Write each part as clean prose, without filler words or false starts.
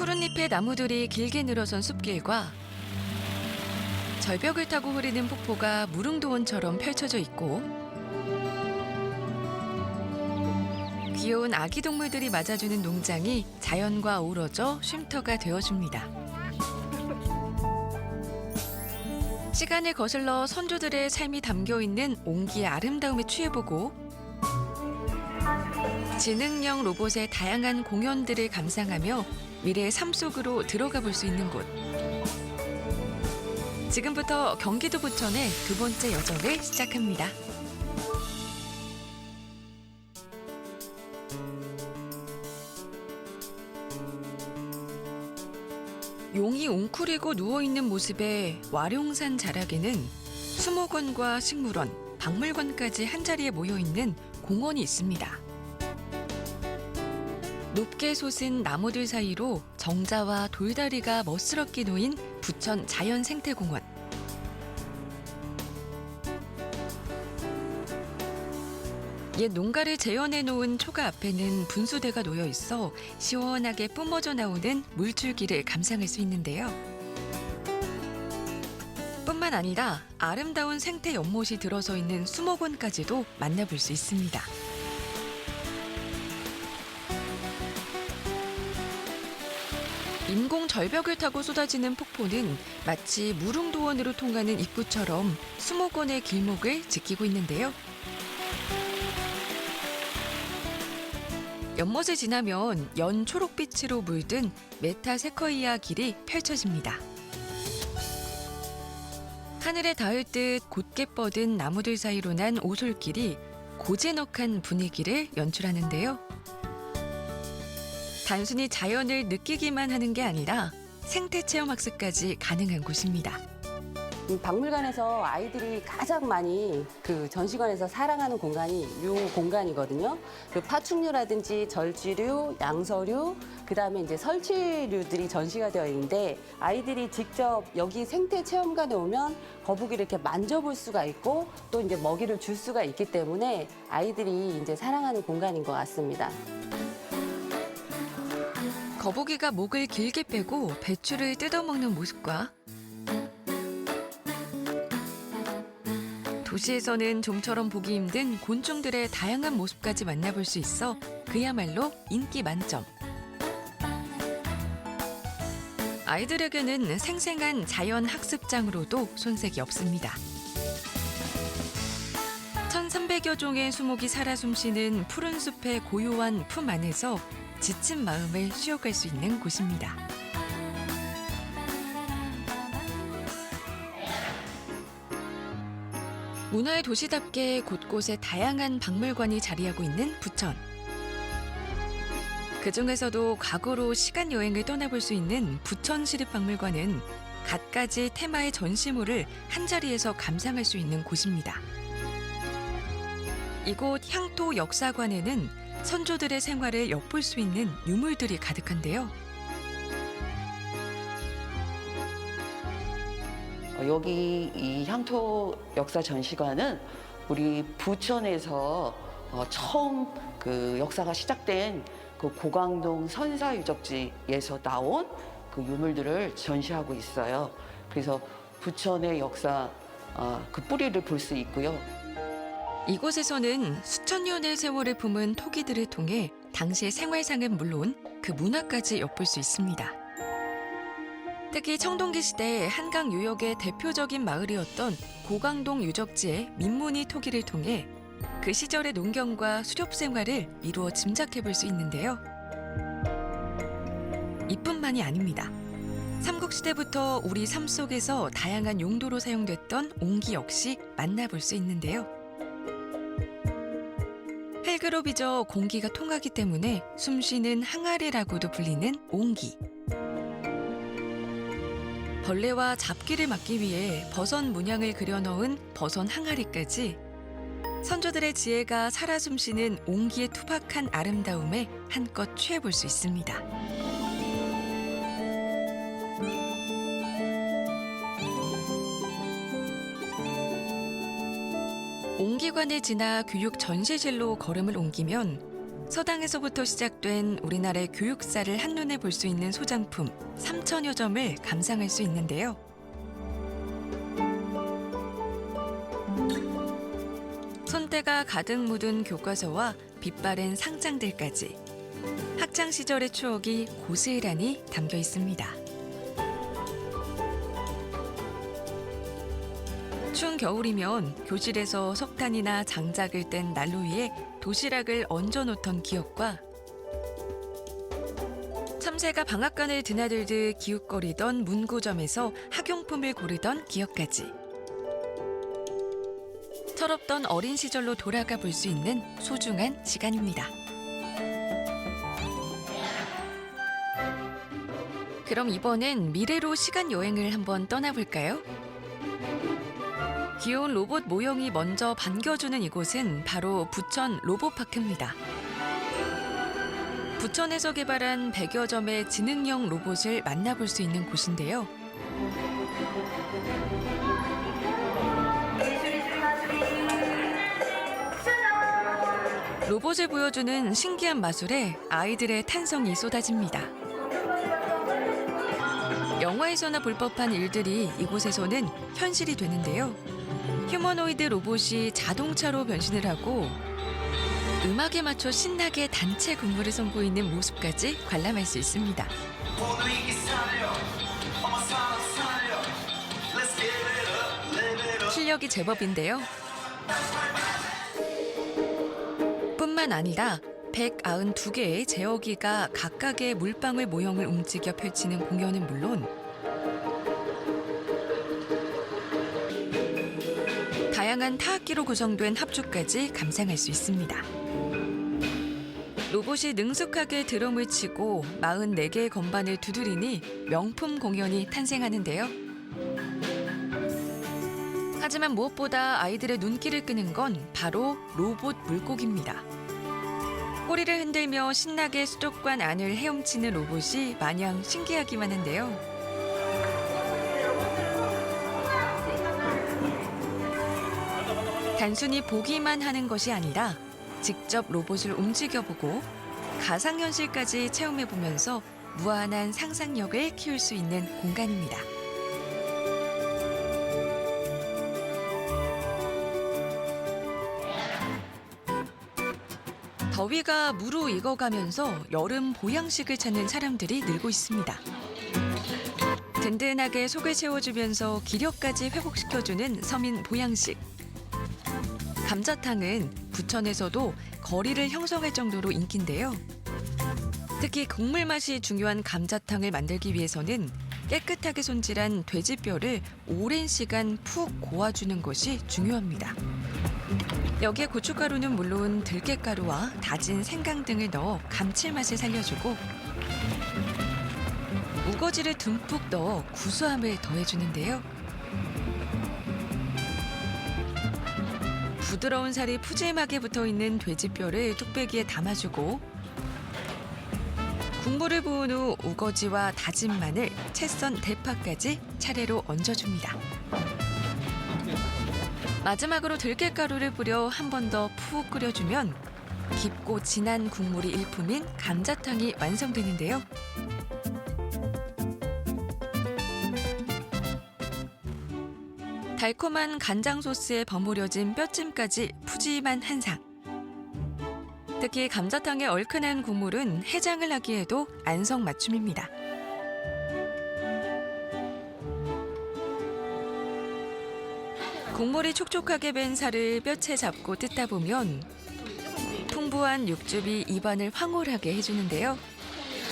푸른 잎의 나무들이 길게 늘어선 숲길과 절벽을 타고 흐르는 폭포가 무릉도원처럼 펼쳐져 있고 귀여운 아기 동물들이 맞아주는 농장이 자연과 어우러져 쉼터가 되어줍니다. 시간을 거슬러 선조들의 삶이 담겨있는 옹기의 아름다움에 취해보고 지능형 로봇의 다양한 공연들을 감상하며 미래의 삶 속으로 들어가 볼 수 있는 곳. 지금부터 경기도 부천의 두 번째 여정을 시작합니다. 용이 웅크리고 누워있는 모습에 와룡산 자락에는 수목원과 식물원, 박물관까지 한자리에 모여있는 공원이 있습니다. 높게 솟은 나무들 사이로 정자와 돌다리가 멋스럽게 놓인 부천 자연생태공원. 옛 농가를 재현해 놓은 초가 앞에는 분수대가 놓여 있어 시원하게 뿜어져 나오는 물줄기를 감상할 수 있는데요. 뿐만 아니라 아름다운 생태 연못이 들어서 있는 수목원까지도 만나볼 수 있습니다. 인공 절벽을 타고 쏟아지는 폭포는 마치 무릉도원으로 통하는 입구처럼 수목원의 길목을 지키고 있는데요. 연못을 지나면 연 초록빛으로 물든 메타세커이아 길이 펼쳐집니다. 하늘에 닿을 듯 곧게 뻗은 나무들 사이로 난 오솔길이 고즈넉한 분위기를 연출하는데요. 단순히 자연을 느끼기만 하는 게 아니라 생태체험 학습까지 가능한 곳입니다. 이 박물관에서 아이들이 가장 많이 그 전시관에서 사랑하는 공간이 이 공간이거든요. 그 파충류라든지 절지류, 양서류, 그다음에 이제 설치류들이 전시가 되어 있는데 아이들이 직접 여기 생태 체험관에 오면 거북이를 이렇게 만져볼 수가 있고 또 이제 먹이를 줄 수가 있기 때문에 아이들이 이제 사랑하는 공간인 것 같습니다. 거북이가 목을 길게 빼고 배추를 뜯어먹는 모습과 도시에서는 좀처럼 보기 힘든 곤충들의 다양한 모습까지 만나볼 수 있어 그야말로 인기 만점. 아이들에게는 생생한 자연 학습장으로도 손색이 없습니다. 1,300여 종의 수목이 살아 숨쉬는 푸른 숲의 고요한 품 안에서 지친 마음을 쉬어갈 수 있는 곳입니다. 문화의 도시답게 곳곳에 다양한 박물관이 자리하고 있는 부천. 그중에서도 과거로 시간 여행을 떠나볼 수 있는 부천시립박물관은 갖가지 테마의 전시물을 한자리에서 감상할 수 있는 곳입니다. 이곳 향토 역사관에는 선조들의 생활을 엿볼 수 있는 유물들이 가득한데요. 여기 이 향토 역사 전시관은 우리 부천에서 처음 그 역사가 시작된 그 고강동 선사유적지에서 나온 그 유물들을 전시하고 있어요. 그래서 부천의 역사 그 뿌리를 볼 수 있고요. 이곳에서는 수천 년의 세월을 품은 토기들을 통해 당시의 생활상은 물론 그 문화까지 엿볼 수 있습니다. 특히 청동기 시대 한강 유역의 대표적인 마을이었던 고강동 유적지의 민무늬 토기를 통해 그 시절의 농경과 수렵 생활을 이루어 짐작해 볼 수 있는데요. 이뿐만이 아닙니다. 삼국시대부터 우리 삶 속에서 다양한 용도로 사용됐던 옹기 역시 만나볼 수 있는데요. 흙으로 빚어 공기가 통하기 때문에 숨쉬는 항아리라고도 불리는 옹기. 벌레와 잡기를 막기 위해 버선 문양을 그려 넣은 버선 항아리까지 선조들의 지혜가 살아 숨쉬는 옹기의 투박한 아름다움에 한껏 취해볼 수 있습니다. 옹기관을 지나 교육 전시실로 걸음을 옮기면 서당에서부터 시작된 우리나라의 교육사를 한눈에 볼 수 있는 소장품 3,000여 점을 감상할 수 있는데요. 손때가 가득 묻은 교과서와 빛바랜 상장들까지 학창 시절의 추억이 고스란히 담겨 있습니다. 추운 겨울이면 교실에서 석탄이나 장작을 뗀 난로 위에 도시락을 얹어놓던 기억과 참새가 방앗간을 드나들듯 기웃거리던 문구점에서 학용품을 고르던 기억까지 철없던 어린 시절로 돌아가 볼 수 있는 소중한 시간입니다. 그럼 이번엔 미래로 시간 여행을 한번 떠나볼까요? 귀여운 로봇 모형이 먼저 반겨주는 이곳은 바로 부천 로봇파크입니다. 부천에서 개발한 100여 점의 지능형 로봇을 만나볼 수 있는 곳인데요. 로봇을 보여주는 신기한 마술에 아이들의 탄성이 쏟아집니다. 영화에서나 볼 법한 일들이 이곳에서는 현실이 되는데요. 휴머노이드 로봇이 자동차로 변신을 하고 음악에 맞춰 신나게 단체 군무를 선보이는 모습까지 관람할 수 있습니다. 실력이 제법인데요. 뿐만 아니라 192개의 제어기가 각각의 물방울 모형을 움직여 펼치는 공연은 물론 다양한 타악기로 구성된 합주까지 감상할 수 있습니다. 로봇이 능숙하게 드럼을 치고 44개의 건반을 두드리니 명품 공연이 탄생하는데요. 하지만 무엇보다 아이들의 눈길을 끄는 건 바로 로봇 물고기입니다. 꼬리를 흔들며 신나게 수족관 안을 헤엄치는 로봇이 마냥 신기하기만 한데요. 단순히 보기만 하는 것이 아니라 직접 로봇을 움직여보고 가상현실까지 체험해보면서 무한한 상상력을 키울 수 있는 공간입니다. 더위가 무르익어가면서 여름 보양식을 찾는 사람들이 늘고 있습니다. 든든하게 속을 채워주면서 기력까지 회복시켜주는 서민 보양식. 감자탕은 부천에서도 거리를 형성할 정도로 인기인데요. 특히 국물 맛이 중요한 감자탕을 만들기 위해서는 깨끗하게 손질한 돼지뼈를 오랜 시간 푹 고아주는 것이 중요합니다. 여기에 고춧가루는 물론 들깨가루와 다진 생강 등을 넣어 감칠맛을 살려주고 우거지를 듬뿍 넣어 구수함을 더해주는데요. 부드러운 살이 푸짐하게 붙어있는 돼지뼈를 뚝배기에 담아주고 국물을 부은 후 우거지와 다진 마늘, 채 썬 대파까지 차례로 얹어줍니다. 마지막으로 들깨가루를 뿌려 한 번 더 푹 끓여주면 깊고 진한 국물이 일품인 감자탕이 완성되는데요. 달콤한 간장 소스에 버무려진 뼈찜까지 푸짐한 한상. 특히 감자탕의 얼큰한 국물은 해장을 하기에도 안성맞춤입니다. 국물이 촉촉하게 밴 살을 뼈채 잡고 뜯다 보면 풍부한 육즙이 입안을 황홀하게 해주는데요.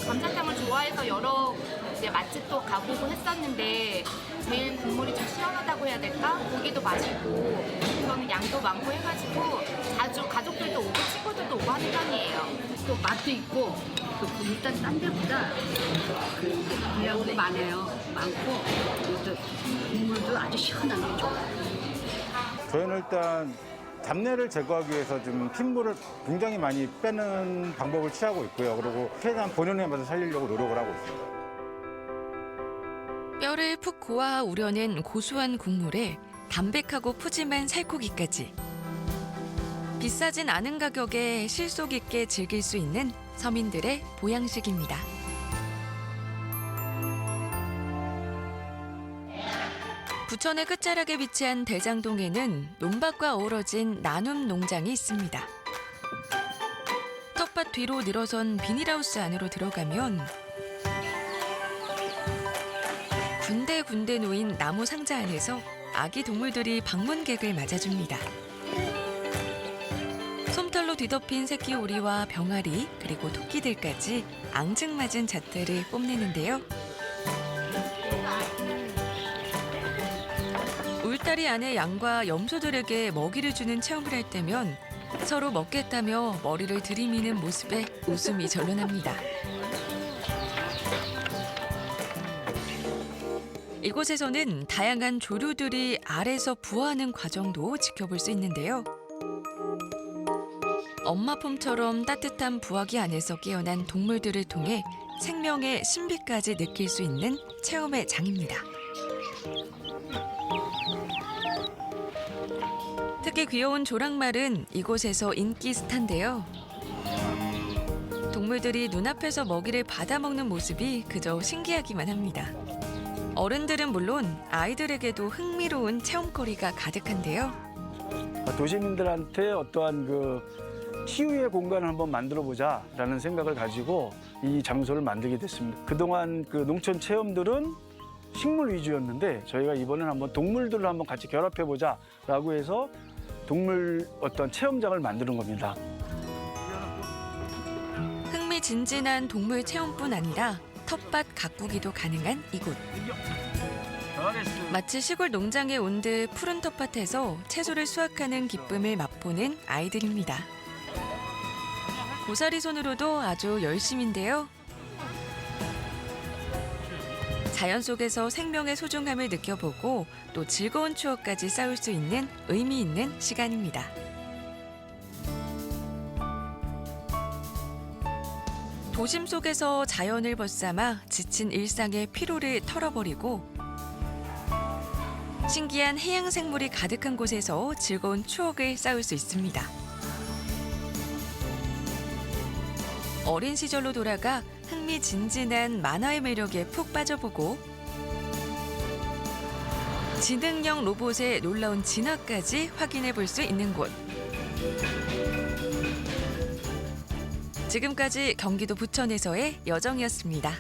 감자탕을 좋아해서 여러 이제 맛집도 가보고 했었는데 제일 국물이 좀 시원하다고 해야 될까? 고기도 맛있고 저는 양도 많고 해가지고 자주 가족들도 오고 친구들도 오고 하는 편이에요. 또 맛도 있고 또 일단 딴 데보다 그 분량도 많고 또 국물도 아주 시원한 게 좋아요. 저희는 일단 잡내를 제거하기 위해서 좀 핏물을 굉장히 많이 빼는 방법을 취하고 있고요. 그리고 최대한 본연의 맛을 살리려고 노력을 하고 있습니다. 뼈를 푹 고아 우려낸 고소한 국물에 담백하고 푸짐한 살코기까지. 비싸진 않은 가격에 실속 있게 즐길 수 있는 서민들의 보양식입니다. 부천의 끝자락에 위치한 대장동에는 논밭과 어우러진 나눔 농장이 있습니다. 텃밭 뒤로 늘어선 비닐하우스 안으로 들어가면 군데군데 놓인 나무 상자 안에서 아기 동물들이 방문객을 맞아줍니다. 솜털로 뒤덮인 새끼 오리와 병아리 그리고 토끼들까지 앙증맞은 잣들을 뽐내는데요. 울타리 안에 양과 염소들에게 먹이를 주는 체험을 할 때면 서로 먹겠다며 머리를 들이미는 모습에 웃음이 절로 납니다. 이곳에서는 다양한 조류들이 알에서 부화하는 과정도 지켜볼 수 있는데요. 엄마 품처럼 따뜻한 부화기 안에서 깨어난 동물들을 통해 생명의 신비까지 느낄 수 있는 체험의 장입니다. 특히 귀여운 조랑말은 이곳에서 인기 스타인데요. 동물들이 눈앞에서 먹이를 받아먹는 모습이 그저 신기하기만 합니다. 어른들은 물론 아이들에게도 흥미로운 체험거리가 가득한데요. 도시민들한테 어떠한 그 치유의 공간을 한번 만들어 보자라는 생각을 가지고 이 장소를 만들게 됐습니다. 그동안 그 농촌 체험들은 식물 위주였는데 저희가 이번엔 한번 동물들을 한번 같이 결합해 보자라고 해서 동물 어떤 체험장을 만드는 겁니다. 흥미진진한 동물 체험뿐 아니라 텃밭 가꾸기도 가능한 이곳. 마치 시골 농장에 온 듯 푸른 텃밭에서 채소를 수확하는 기쁨을 맛보는 아이들입니다. 고사리 손으로도 아주 열심인데요. 자연 속에서 생명의 소중함을 느껴보고 또 즐거운 추억까지 쌓을 수 있는 의미 있는 시간입니다. 도심 속에서 자연을 벗삼아 지친 일상의 피로를 털어버리고 신기한 해양 생물이 가득한 곳에서 즐거운 추억을 쌓을 수 있습니다. 어린 시절로 돌아가 흥미진진한 만화의 매력에 푹 빠져보고 지능형 로봇의 놀라운 진화까지 확인해 볼 수 있는 곳. 지금까지 경기도 부천에서의 여정이었습니다.